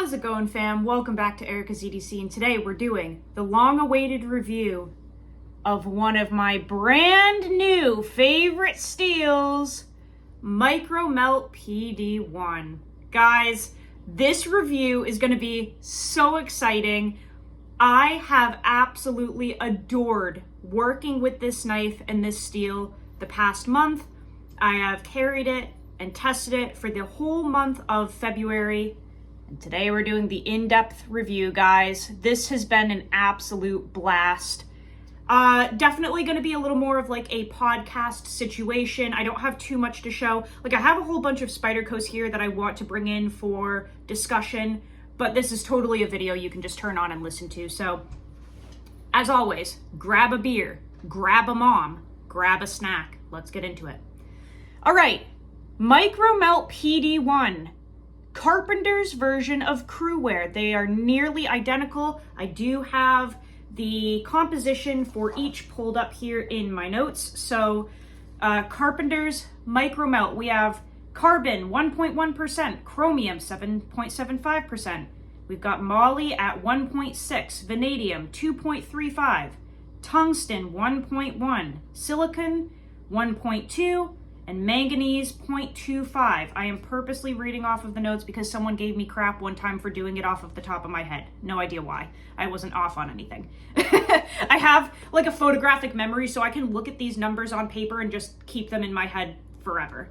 How's it going, fam? Welcome back to Erica's EDC, and today we're doing the long-awaited review of one of my brand new favorite steels, Micro Melt PD1. Guys, this review is going to be so exciting. I have absolutely adored working with this knife and this steel the past month. I have carried it and tested it for the whole month of February. And today we're doing the in-depth review, guys. This has been an absolute blast. Definitely going to be a little more of like a podcast situation. I don't have too much to show. Like, I have a whole bunch of Spydercos here that I want to bring in for discussion, but this is totally a video you can just turn on and listen to. So, as always, grab a beer, grab a mom, grab a snack. Let's get into it. All right, Micro Melt PD1. Carpenter's version of Crewwear. They are nearly identical. I do have the composition for each pulled up here in my notes. So Carpenter's Micro Melt, we have carbon 1.1%, chromium 7.75%. We've got moly at 1.6, vanadium 2.35, tungsten 1.1, silicon 1.2, and manganese 0.25. I am purposely reading off of the notes because someone gave me crap one time for doing it off of the top of my head. No idea why. I wasn't off on anything. I have like a photographic memory, so I can look at these numbers on paper and just keep them in my head forever.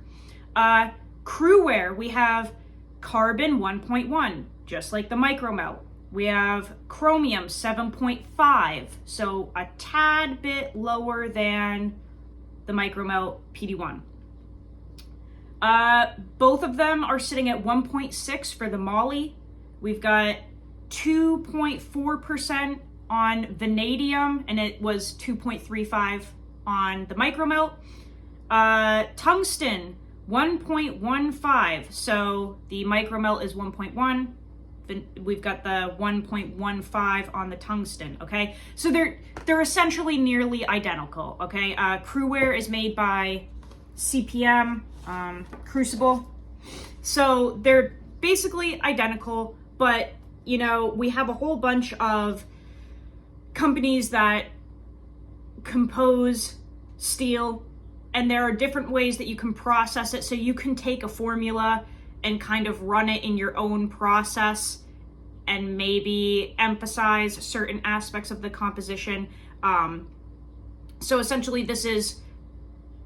Crewwear, we have carbon 1.1, just like the Micro Melt. We have chromium 7.5, so a tad bit lower than the Micro Melt PD1. Both of them are sitting at 1.6 for the moly. We've got 2.4% on vanadium, and it was 2.35 on the Micro Melt. Tungsten, 1.15. So the Micro Melt is 1.1. We've got the 1.15 on the tungsten, okay? So they're essentially nearly identical, okay? Crewwear is made by CPM, Crucible. So they're basically identical, but, you know, we have a whole bunch of companies that compose steel, and there are different ways that you can process it. So you can take a formula and kind of run it in your own process and maybe emphasize certain aspects of the composition. So essentially this is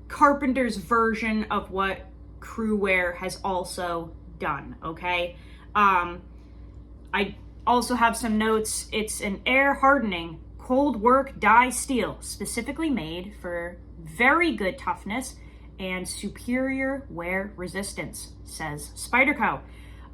Carpenter's version of what Crewwear has also done, okay? I also have some notes. It's an air hardening, cold work die steel, specifically made for very good toughness and superior wear resistance, says Spyderco.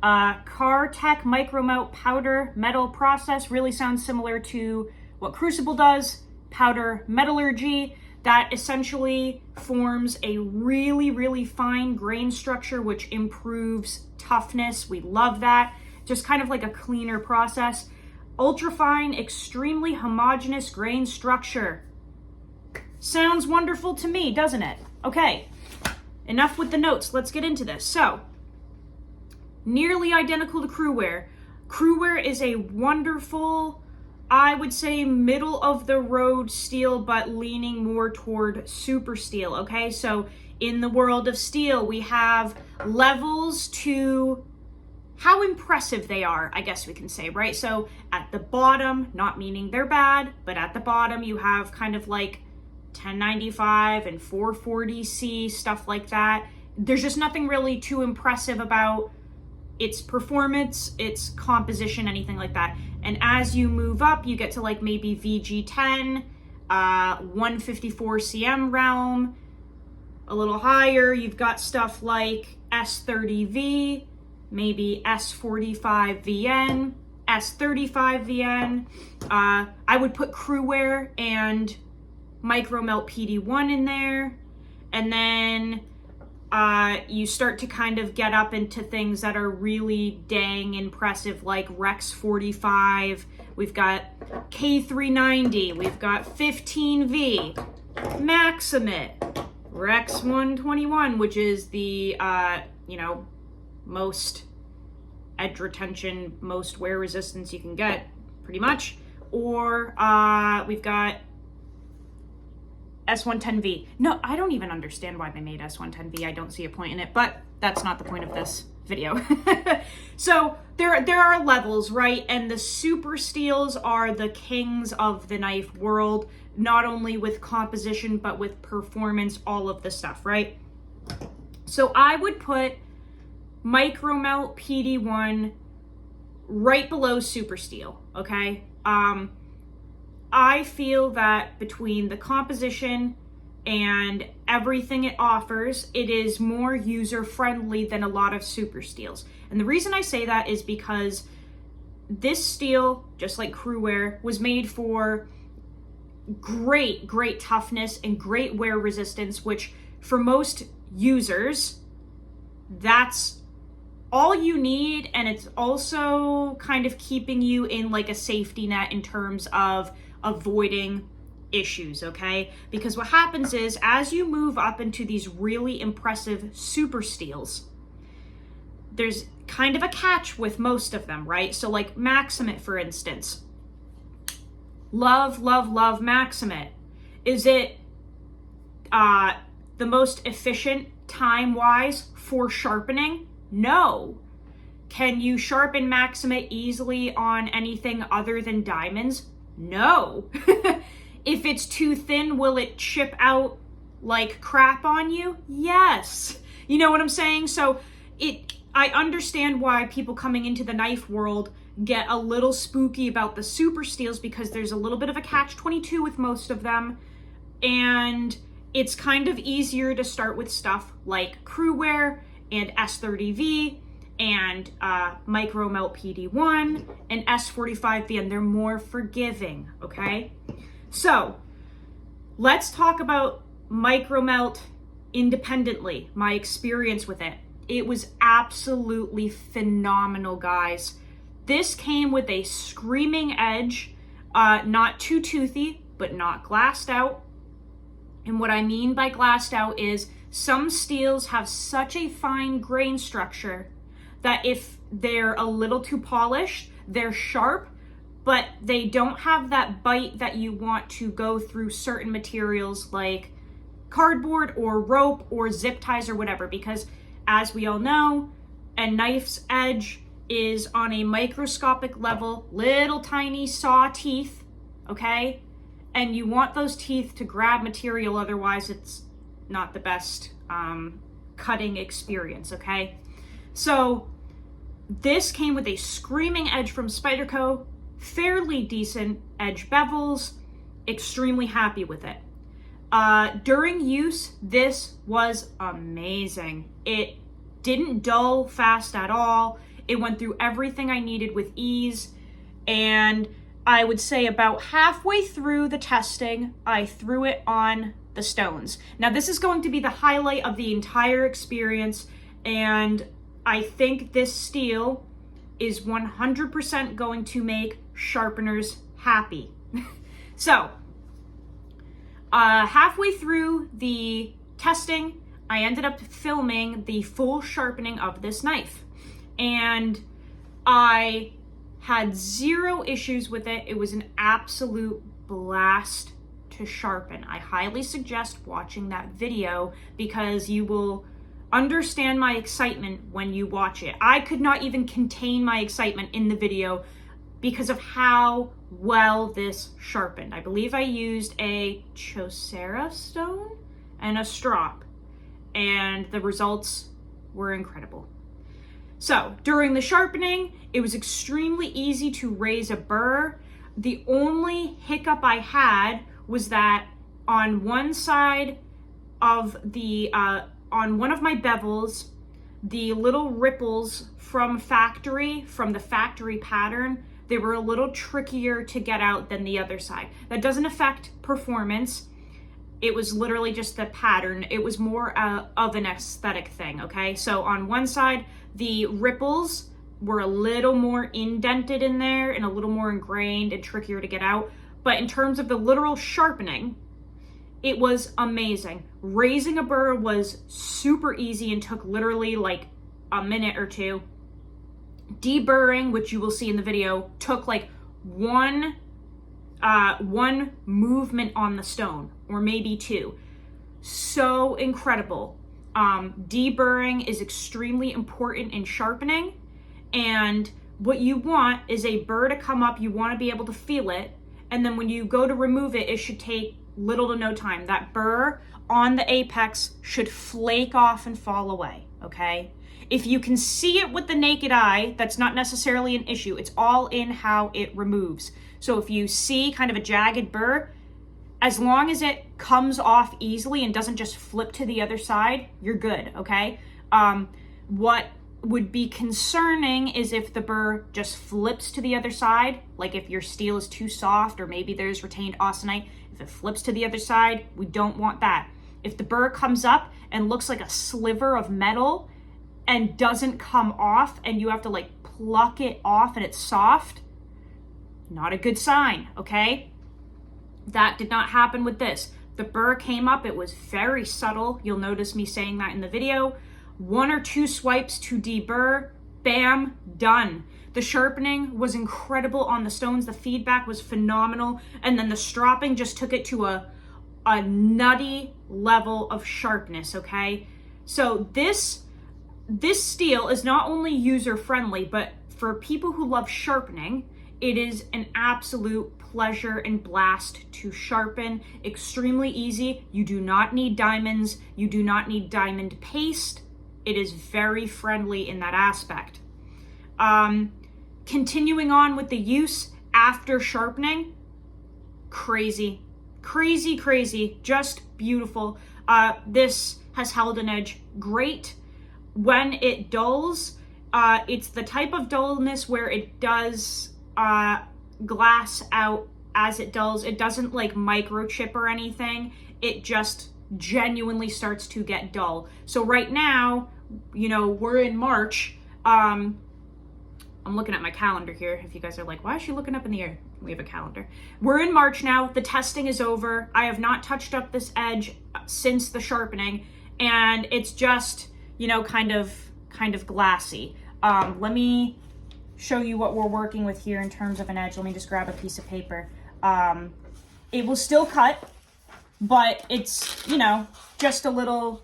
Cartech Micro Melt powder metal process really sounds similar to what Crucible does, powder metallurgy, that essentially forms a really, really fine grain structure, which improves toughness. We love that. Just kind of like a cleaner process. Ultrafine, extremely homogeneous grain structure. Sounds wonderful to me, doesn't it? Okay, enough with the notes. Let's get into this. So, nearly identical to Crewwear. Crewwear is a wonderful, I would say, middle of the road steel, but leaning more toward super steel, okay? So in the world of steel, we have levels to how impressive they are, I guess we can say, right? So at the bottom, not meaning they're bad, but at the bottom you have kind of like 1095 and 440C, stuff like that. There's just nothing really too impressive about its performance, its composition, anything like that. And as you move up, you get to like maybe VG10, 154 CM realm. A little higher, you've got stuff like S30V, maybe S45VN, S35VN. I would put Crewwear and Micro Melt PD1 in there. And then you start to kind of get up into things that are really dang impressive, like Rex 45. We've got K390. We've got 15V, Maximit, Rex 121, which is the, most edge retention, most wear resistance you can get, pretty much. Or we've got S110V. No, I don't even understand why they made S110V. I don't see a point in it, but that's not the point of this video. So there are levels, right? And the super steels are the kings of the knife world, not only with composition, but with performance, all of the stuff, right? So I would put Micromelt PD1 right below super steel, okay? I feel that between the composition and everything it offers, it is more user-friendly than a lot of super steels. And the reason I say that is because this steel, just like Crewwear, was made for great toughness and great wear resistance, which for most users, that's all you need. And it's also kind of keeping you in like a safety net in terms of avoiding issues, okay? Because what happens is, as you move up into these really impressive super steels, there's kind of a catch with most of them, right? So like Maximate, for instance. Love Maximate. Is it the most efficient time-wise for sharpening? No. Can you sharpen Maximate easily on anything other than diamonds? No. If it's too thin, will it chip out like crap on you? Yes. You know what I'm saying? So I understand why people coming into the knife world get a little spooky about the super steels, because there's a little bit of a catch-22 with most of them. And it's kind of easier to start with stuff like Crewwear and S30V and Micromelt PD1 and S45V, and they're more forgiving, okay? So let's talk about Micromelt independently, my experience with it. It was absolutely phenomenal, guys. This came with a screaming edge, not too toothy, but not glassed out. And what I mean by glassed out is some steels have such a fine grain structure that if they're a little too polished, they're sharp, but they don't have that bite that you want to go through certain materials like cardboard or rope or zip ties or whatever, because as we all know, a knife's edge is on a microscopic level, little tiny saw teeth, okay? And you want those teeth to grab material, otherwise it's not the best cutting experience, okay? So this came with a screaming edge from Spyderco, fairly decent edge bevels, extremely happy with it. During use, this was amazing. It didn't dull fast at all. It went through everything I needed with ease. And I would say about halfway through the testing, I threw it on the stones. Now, this is going to be the highlight of the entire experience. And I think this steel is 100% going to make sharpeners happy. So, halfway through the testing, I ended up filming the full sharpening of this knife. And I had zero issues with it. It was an absolute blast to sharpen. I highly suggest watching that video because you will understand my excitement when you watch it. I could not even contain my excitement in the video because of how well this sharpened. I believe I used a Chaucera stone and a strop, and the results were incredible. So during the sharpening, it was extremely easy to raise a burr. The only hiccup I had was that on one side of the, on one of my bevels, the little ripples from the factory pattern, they were a little trickier to get out than the other side. That doesn't affect performance. It was literally just the pattern. It was more of an aesthetic thing, okay? So on one side, the ripples were a little more indented in there and a little more ingrained and trickier to get out. But in terms of the literal sharpening, it was amazing. Raising a burr was super easy and took literally like a minute or two. Deburring, which you will see in the video, took like one movement on the stone, or maybe two. So incredible. Deburring is extremely important in sharpening, and what you want is a burr to come up. You want to be able to feel it, and then when you go to remove it, it should take little to no time. That burr on the apex should flake off and fall away, okay? If you can see it with the naked eye, that's not necessarily an issue. It's all in how it removes. So if you see kind of a jagged burr, as long as it comes off easily and doesn't just flip to the other side, you're good, okay? What would be concerning is if the burr just flips to the other side, like if your steel is too soft or maybe there's retained austenite. If it flips to the other side, we don't want that. If the burr comes up and looks like a sliver of metal and doesn't come off and you have to like pluck it off and it's soft, not a good sign, okay? That did not happen with this. The burr came up, it was very subtle. You'll notice me saying that in the video. 1 or 2 swipes to deburr, bam, done. The sharpening was incredible on the stones. The feedback was phenomenal. And then the stropping just took it to a nutty level of sharpness, okay? So this steel is not only user-friendly, but for people who love sharpening, it is an absolute pleasure and blast to sharpen. Extremely easy. You do not need diamonds. You do not need diamond paste. It is very friendly in that aspect. Continuing on with the use after sharpening, crazy, just beautiful. This has held an edge great. When it dulls, it's the type of dullness where it does glass out as it dulls. It doesn't like microchip or anything. It just genuinely starts to get dull. So right now, you know, we're in March. I'm looking at my calendar here. If you guys are like, why is she looking up in the air? We have a calendar. We're in March now. The testing is over. I have not touched up this edge since the sharpening, and it's just, you know, kind of glassy. Let me show you what we're working with here in terms of an edge. Let me just grab a piece of paper. It will still cut, but it's, you know, just a little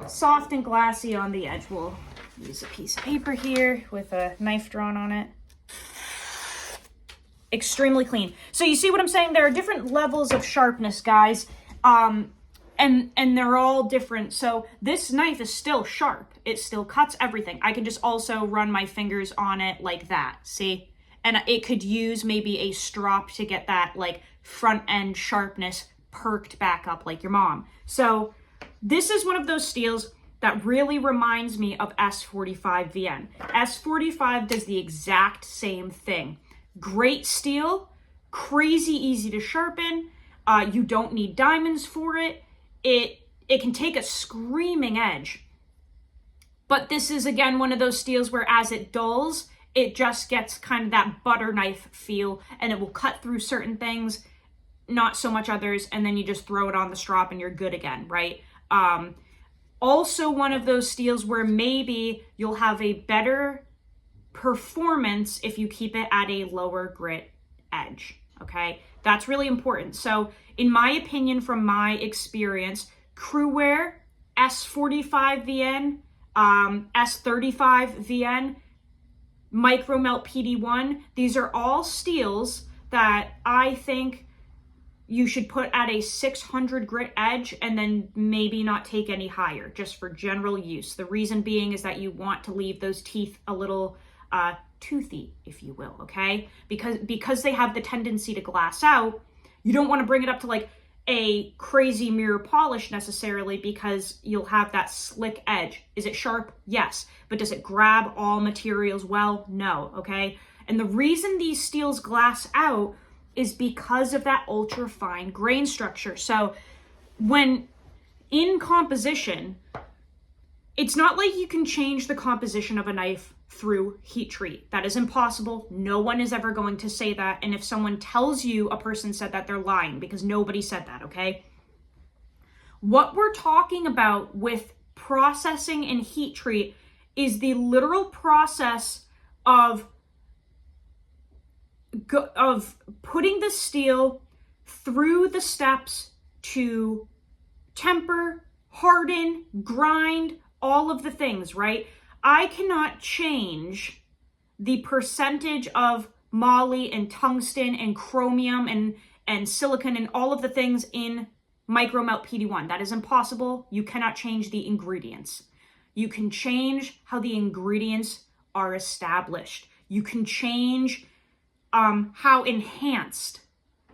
soft and glassy on the edge. We'll use a piece of paper here with a knife drawn on it. Extremely clean. So you see what I'm saying? There are different levels of sharpness, guys. And they're all different. So this knife is still sharp. It still cuts everything. I can just also run my fingers on it like that, see? And it could use maybe a strop to get that like front end sharpness perked back up like your mom. So this is one of those steels that really reminds me of S45 VN. S45 does the exact same thing. Great steel, crazy easy to sharpen. You don't need diamonds for it. It can take a screaming edge. But this is, again, one of those steels where as it dulls, it just gets kind of that butter knife feel, and it will cut through certain things, not so much others, and then you just throw it on the strop and you're good again, right? Also one of those steels where maybe you'll have a better performance if you keep it at a lower grit edge, okay? That's really important. So in my opinion, from my experience, Crewwear, S45 VN, S35 VN, Micro Melt PD1, these are all steels that I think you should put at a 600 grit edge and then maybe not take any higher, just for general use. The reason being is that you want to leave those teeth a little toothy, if you will, okay? Because they have the tendency to glass out, you don't want to bring it up to like a crazy mirror polish necessarily, because you'll have that slick edge. Is it sharp? Yes. But does it grab all materials well? No, okay? And the reason these steels glass out is because of that ultra fine grain structure. So when in composition, it's not like you can change the composition of a knife through heat treat. That is impossible. No one is ever going to say that. And if someone tells you a person said that, they're lying, because nobody said that, okay? What we're talking about with processing and heat treat is the literal process of putting the steel through the steps to temper, harden, grind, all of the things, right? I cannot change the percentage of moly and tungsten and chromium and silicon and all of the things in micromelt PD1. That is impossible. You cannot change the ingredients. You can change how the ingredients are established. You can change how enhanced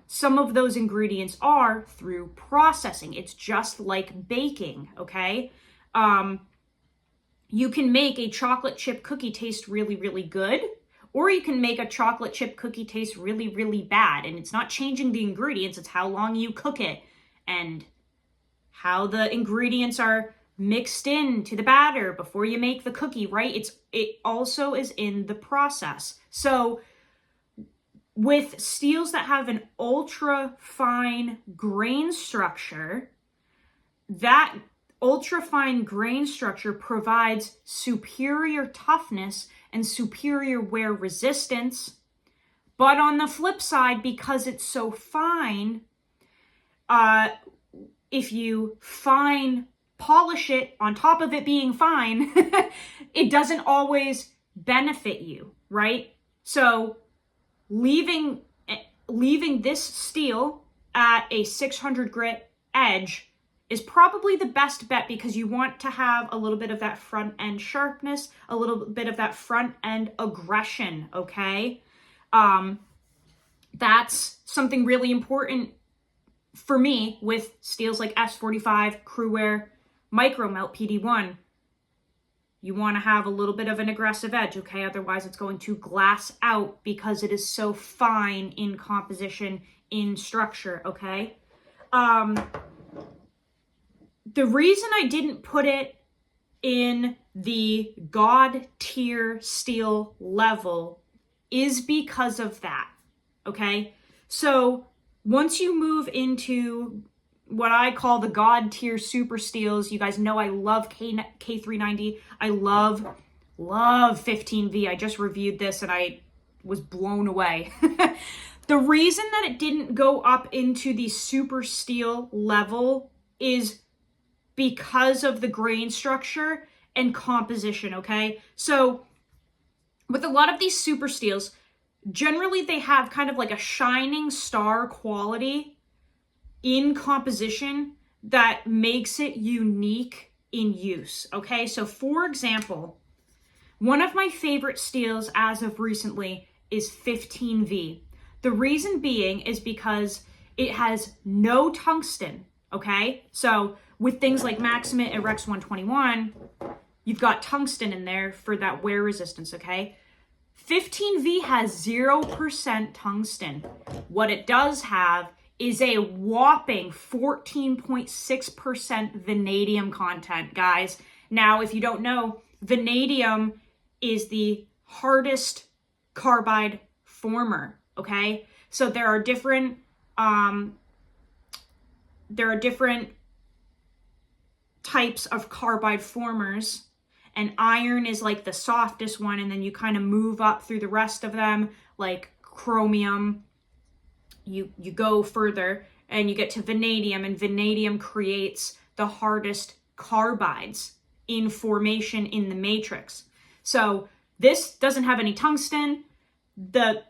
some of those ingredients are through processing. It's just like baking, okay? You can make a chocolate chip cookie taste really, really good, or you can make a chocolate chip cookie taste really, really bad. And it's not changing the ingredients, it's how long you cook it and how the ingredients are mixed into the batter before you make the cookie, right? It also is in the process. So with steels that have an ultra fine grain structure, that ultra fine grain structure provides superior toughness and superior wear resistance. But on the flip side, because it's so fine, if you fine polish it on top of it being fine, it doesn't always benefit you, right? So leaving this steel at a 600 grit edge is probably the best bet, because you want to have a little bit of that front end sharpness, a little bit of that front end aggression, okay? That's something really important for me with steels like S45, Crewwear, Micromelt PD1. You want to have a little bit of an aggressive edge, okay? Otherwise, it's going to glass out because it is so fine in composition, in structure, okay? The reason I didn't put it in the God tier steel level is because of that, okay? So once you move into what I call the God tier super steels, you guys know I love K390. I love 15V. I just reviewed this and I was blown away. The reason that it didn't go up into the super steel level is because of the grain structure and composition, okay? So with a lot of these super steels, generally they have kind of like a shining star quality in composition that makes it unique in use, okay? So for example, one of my favorite steels as of recently is 15V. The reason being is because it has no tungsten, okay? So with things like Maximate and Rex 121, you've got tungsten in there for that wear resistance, okay? 15V has 0% tungsten. What it does have is a whopping 14.6% vanadium content, guys. Now, if you don't know, vanadium is the hardest carbide former, okay? So there are different types of carbide formers, and iron is like the softest one, and then you kind of move up through the rest of them, like chromium. You go further and you get to vanadium, and vanadium creates the hardest carbides in formation in the matrix. So this doesn't have any tungsten. The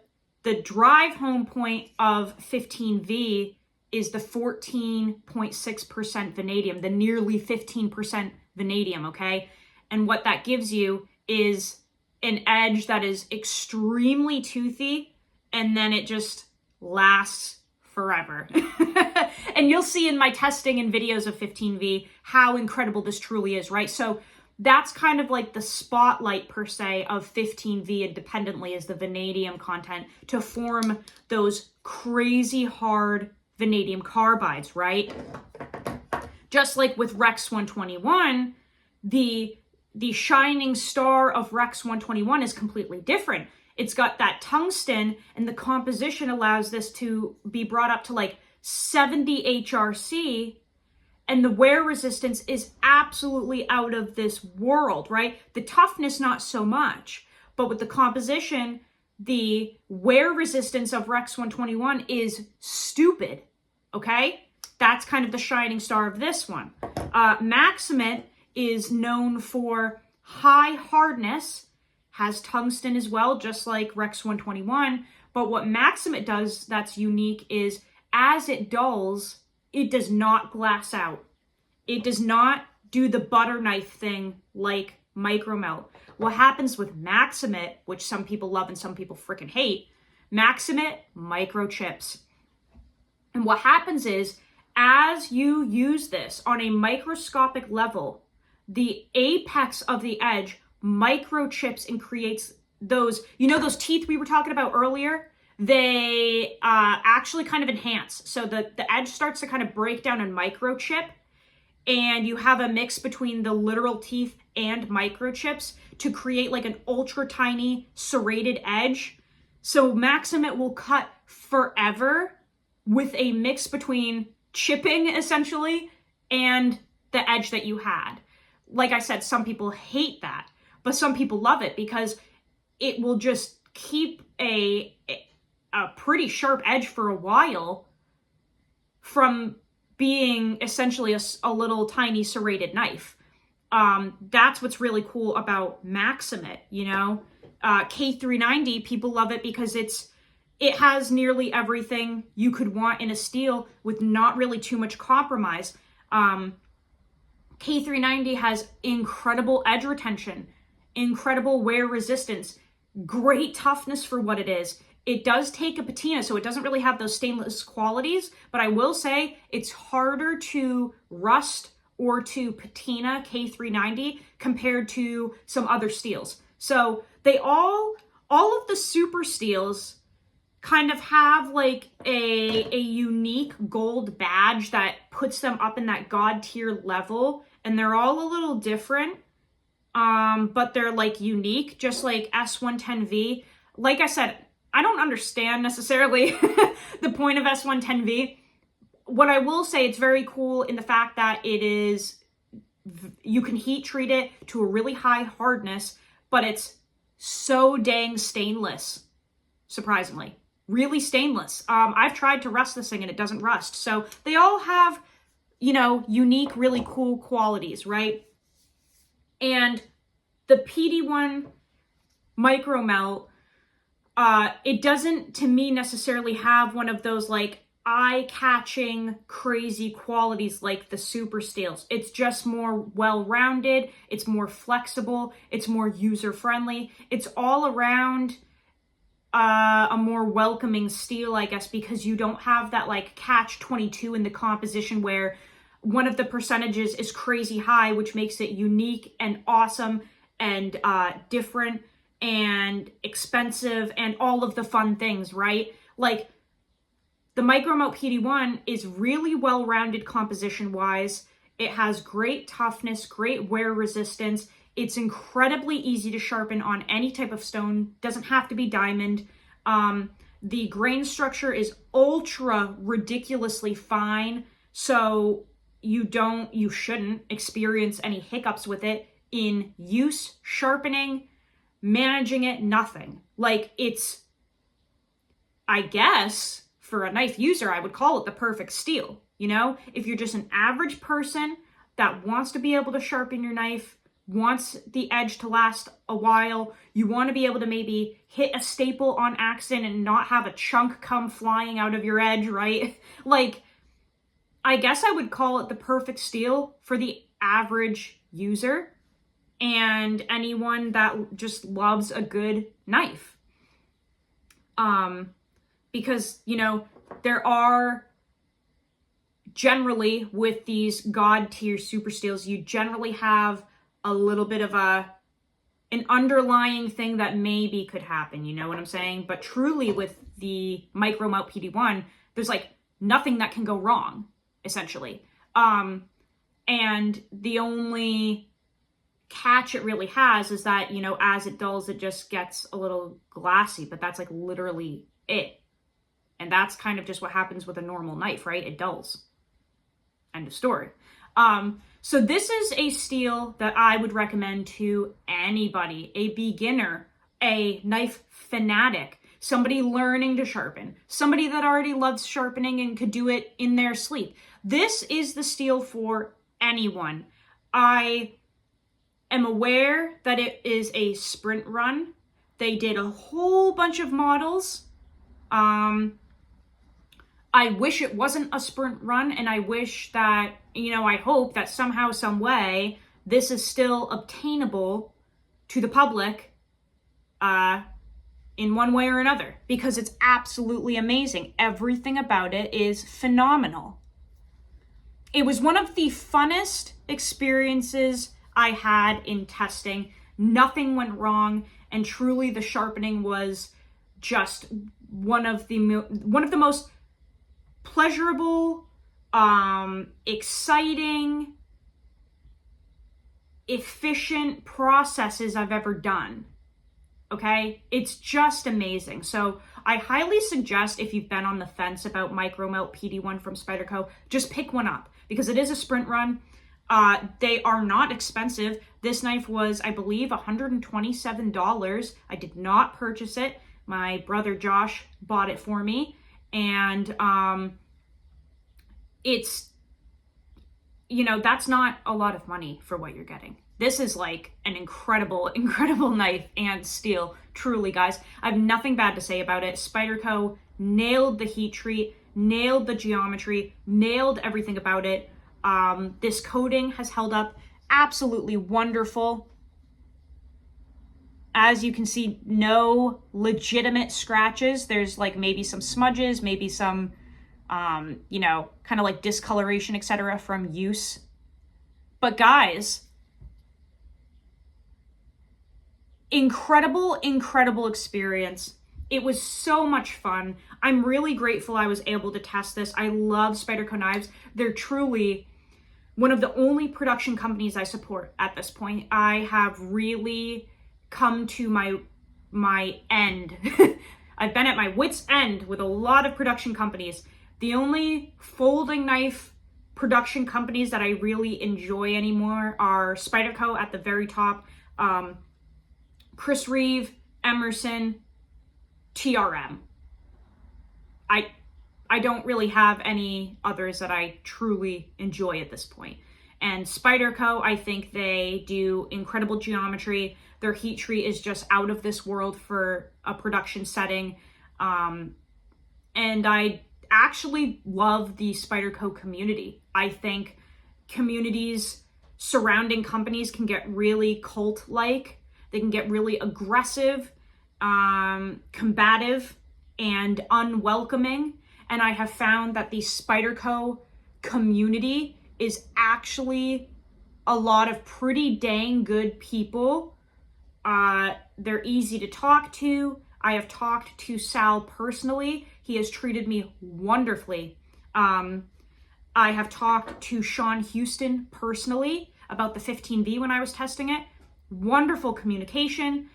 drive home point of 15V is the 14.6% vanadium, the nearly 15% vanadium, okay? And what that gives you is an edge that is extremely toothy, and then it just lasts forever. And you'll see in my testing and videos of 15V how incredible this truly is, right? So that's kind of like the spotlight per se of 15V independently, is the vanadium content to form those crazy hard vanadium carbides, right? Just like with Rex 121, the shining star of Rex 121 is completely different. It's got that tungsten, and the composition allows this to be brought up to like 70 HRC, and the wear resistance is absolutely out of this world, right? The toughness, not so much, But with the composition, the wear resistance of Rex 121 is stupid, okay? That's kind of the shining star of this one. Maximate is known for high hardness, has tungsten as well, just like Rex 121. But what Maximate does that's unique is as it dulls, it does not glass out. It does not do the butter knife thing like Micromelt. What happens with Maximate, which some people love and some people freaking hate, Maximate microchips. And what happens is, as you use this on a microscopic level, the apex of the edge microchips and creates those, you know, those teeth we were talking about earlier? They actually kind of enhance. So the edge starts to kind of break down and microchip, and you have a mix between the literal teeth and microchips to create like an ultra tiny serrated edge. So Maximate will cut forever with a mix between chipping essentially and the edge that you had. Like I said, some people hate that, but some people love it because it will just keep a pretty sharp edge for a while from being essentially a little tiny serrated knife. That's what's really cool about Maximate, you know? K390, people love it because it has nearly everything you could want in a steel with not really too much compromise. K390 has incredible edge retention, incredible wear resistance, great toughness for what it is. It does take a patina, so it doesn't really have those stainless qualities, but I will say it's harder to rust or to patina K390 compared to some other steels. So they all of the super steels kind of have like a unique gold badge that puts them up in that god tier level, and they're all a little different, but they're like unique, just like S110V. Like I said, I don't understand necessarily the point of S110V. What I will say, it's very cool in the fact that you can heat treat it to a really high hardness, but it's so dang stainless, surprisingly. Really stainless. I've tried to rust this thing and it doesn't rust. So they all have, you know, unique, really cool qualities, right? And the PD1 Micromelt, it doesn't, to me, necessarily have one of those like eye-catching, crazy qualities like the super steels. It's just more well-rounded, it's more flexible, it's more user-friendly. It's all around a more welcoming steel, I guess, because you don't have that like catch-22 in the composition where one of the percentages is crazy high, which makes it unique and awesome and different and expensive and all of the fun things, right? Like the Micromelt PD1 is really well-rounded composition-wise. It has great toughness, great wear resistance. It's incredibly easy to sharpen on any type of stone. Doesn't have to be diamond. The grain structure is ultra ridiculously fine, so you shouldn't experience any hiccups with it in use, sharpening, managing it, nothing. Like, it's, I guess, for a knife user, I would call it the perfect steel. You know, if you're just an average person that wants to be able to sharpen your knife, wants the edge to last a while, you want to be able to maybe hit a staple on accident and not have a chunk come flying out of your edge, right? Like, I guess I would call it the perfect steel for the average user and anyone that just loves a good knife. Because, you know, there are generally, with these god tier super steels, you generally have a little bit of an underlying thing that maybe could happen, you know what I'm saying? But truly with the Micromelt PD1, there's like nothing that can go wrong, essentially. And the only catch it really has is that, you know, as it dulls, it just gets a little glassy, but that's like literally it. And that's kind of just what happens with a normal knife, right? It dulls. End of story. So this is a steel that I would recommend to anybody, a beginner, a knife fanatic, somebody learning to sharpen, somebody that already loves sharpening and could do it in their sleep. This is the steel for anyone. I am aware that it is a sprint run. They did a whole bunch of models. I wish it wasn't a sprint run, and I wish that, I hope that somehow, some way, this is still obtainable to the public in one way or another, because it's absolutely amazing. Everything about it is phenomenal. It was one of the funnest experiences I had in testing. Nothing went wrong, and truly the sharpening was just one of the most pleasurable, exciting, efficient processes I've ever done. Okay? It's just amazing. So I highly suggest, if you've been on the fence about Micro Melt PD1 from Spyderco, just pick one up, because it is a sprint run. They are not expensive. This knife was, I believe, $127. I did not purchase it. My brother Josh bought it for me. And it's, that's not a lot of money for what you're getting. This is like an incredible, incredible knife and steel. Truly, guys. I have nothing bad to say about it. Spyderco nailed the heat treat, nailed the geometry, nailed everything about it. This coating has held up absolutely wonderful. As you can see, no legitimate scratches. There's like maybe some smudges, maybe some, kind of like discoloration, etc. from use. But guys, incredible, incredible experience. It was so much fun. I'm really grateful I was able to test this. I love Spyderco knives. They're truly one of the only production companies I support at this point. I have really come to my end. I've been at my wit's end with a lot of production companies. The only folding knife production companies that I really enjoy anymore are Spyderco at the very top, Chris Reeve, Emerson, TRM. I don't really have any others that I truly enjoy at this point. And Spyderco, I think they do incredible geometry. Their heat treat is just out of this world for a production setting. And I actually love the Spyderco community. I think communities surrounding companies can get really cult-like. They can get really aggressive, combative, and unwelcoming. And I have found that the Spyderco community is actually a lot of pretty dang good people. They're easy to talk to. I have talked to Sal personally. He has treated me wonderfully. I have talked to Sean Houston personally about the 15V when I was testing it. Wonderful communication.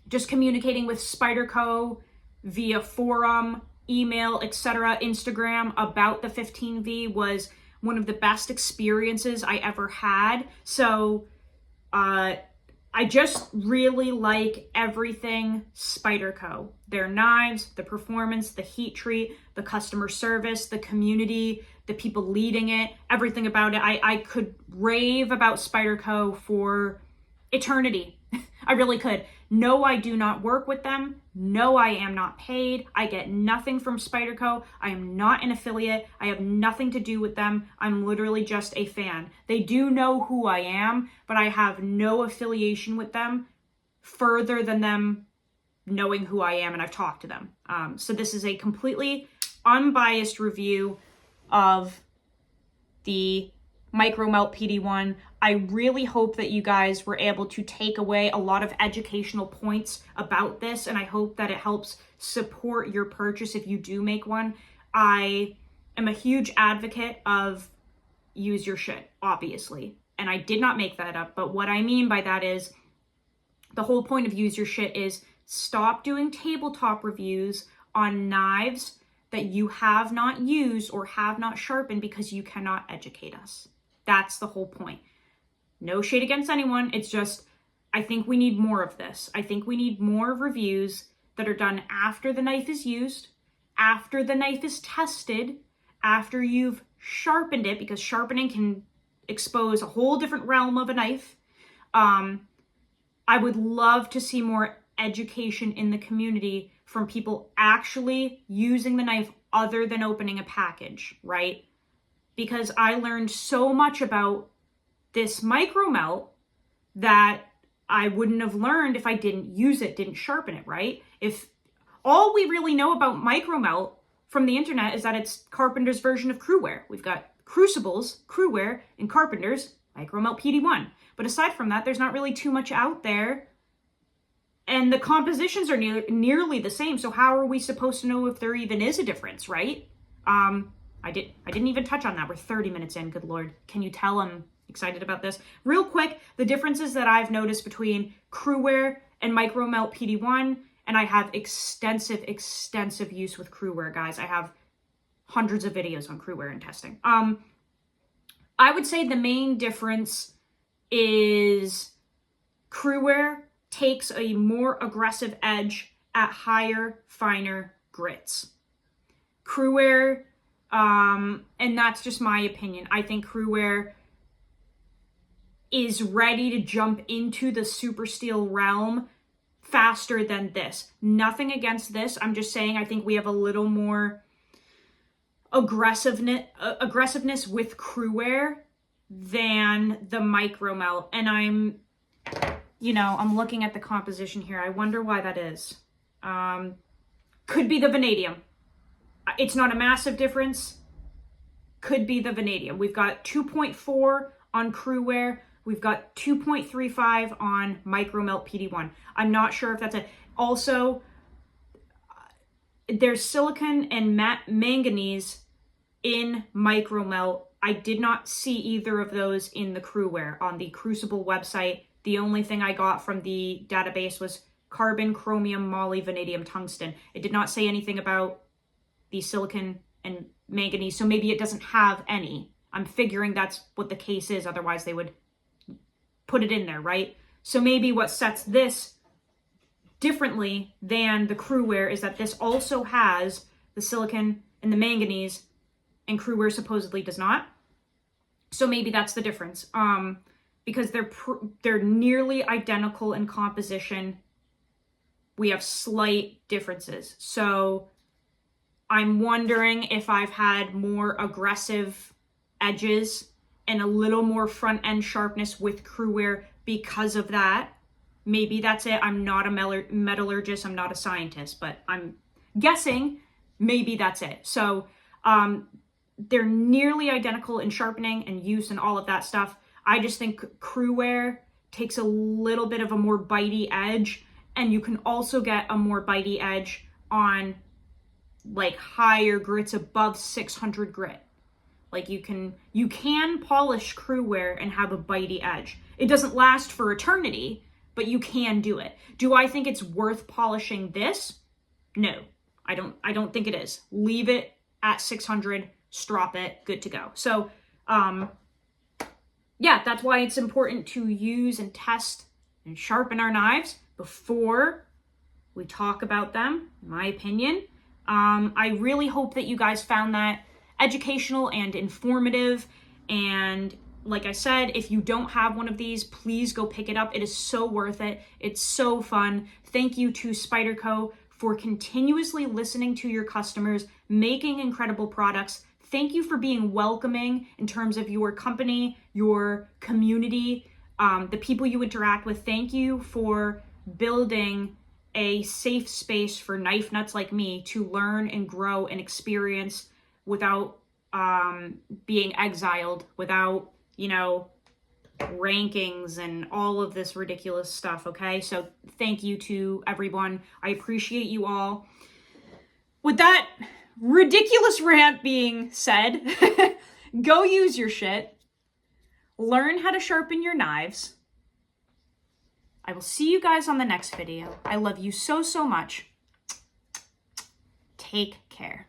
Just communicating with Spyderco via forum, email, etc., Instagram about the 15V was one of the best experiences I ever had. So I just really like everything Spyderco. Their knives, the performance, the heat treat, the customer service, the community, the people leading it, everything about it. I could rave about Spyderco for eternity. I really could. No, I do not work with them. No, I am not paid. I get nothing from Spyderco. I am not an affiliate. I have nothing to do with them. I'm literally just a fan. They do know who I am, but I have no affiliation with them further than them knowing who I am, and I've talked to them. So this is a completely unbiased review of the Micro Melt PD1. I really hope that you guys were able to take away a lot of educational points about this, and I hope that it helps support your purchase if you do make one. I am a huge advocate of use your shit, obviously, and I did not make that up, but what I mean by that is the whole point of use your shit is stop doing tabletop reviews on knives that you have not used or have not sharpened because you cannot educate us. That's the whole point. No shade against anyone. It's just, I think we need more of this. I think we need more reviews that are done after the knife is used, after the knife is tested, after you've sharpened it, because sharpening can expose a whole different realm of a knife. I would love to see more education in the community from people actually using the knife other than opening a package, right? Because I learned so much about this micro melt that I wouldn't have learned if I didn't use it, didn't sharpen it, right? If all we really know about micro melt from the internet is that it's Carpenter's version of Cruwear. We've got Crucibles, Cruwear, and Carpenter's micro melt PD1. But aside from that, there's not really too much out there. And the compositions are nearly the same. So how are we supposed to know if there even is a difference, right? I didn't even touch on that. We're 30 minutes in, good Lord. Can you tell I'm excited about this? Real quick, the differences that I've noticed between Cruwear and micro melt PD1, and I have extensive use with Cruwear, guys. I have hundreds of videos on Cruwear and testing. I would say the main difference is Cruwear takes a more aggressive edge at higher, finer grits. Cruwear, and that's just my opinion, I think Cruwear is ready to jump into the super steel realm faster than this. Nothing against this. I'm just saying I think we have a little more aggressiveness with Cruwear than the micro melt. And I'm looking at the composition here. I wonder why that is. Could be the vanadium. It's not a massive difference. Could be the vanadium. We've got 2.4 on Cruwear. We've got 2.35 on micro melt PD1. I'm not sure if that's it. Also, there's silicon and manganese in micro melt. I did not see either of those in the Cruwear on the Crucible website. The only thing I got from the database was carbon, chromium, moly, vanadium, tungsten. It did not say anything about the silicon and manganese, so maybe it doesn't have any. I'm figuring that's what the case is, otherwise they would put it in there, right? So maybe what sets this differently than the Cruwear is that this also has the silicon and the manganese, and Cruwear supposedly does not. So maybe that's the difference. Because they're nearly identical in composition. We have slight differences. So I'm wondering if I've had more aggressive edges and a little more front end sharpness with Cruwear because of that. Maybe that's it. I'm not a metallurgist. I'm not a scientist, but I'm guessing maybe that's it. So they're nearly identical in sharpening and use and all of that stuff. I just think Cruwear takes a little bit of a more bitey edge, and you can also get a more bitey edge on like higher grits above 600 grit. Like you can polish Cruwear and have a bitey edge. It doesn't last for eternity, but you can do it. Do I think it's worth polishing this? No, I don't think it is. Leave it at 600, strop it, good to go. So, yeah, that's why it's important to use and test and sharpen our knives before we talk about them, in my opinion. I really hope that you guys found that educational and informative. And like I said, if you don't have one of these, please go pick it up. It is so worth it. It's so fun. Thank you to Spyderco for continuously listening to your customers, making incredible products. Thank you for being welcoming in terms of your company, your community, the people you interact with. Thank you for building a safe space for knife nuts like me to learn and grow and experience without being exiled, without, rankings and all of this ridiculous stuff, okay? So thank you to everyone. I appreciate you all. With that ridiculous rant being said, go use your shit. Learn how to sharpen your knives. I will see you guys on the next video. I love you so, so much. Take care.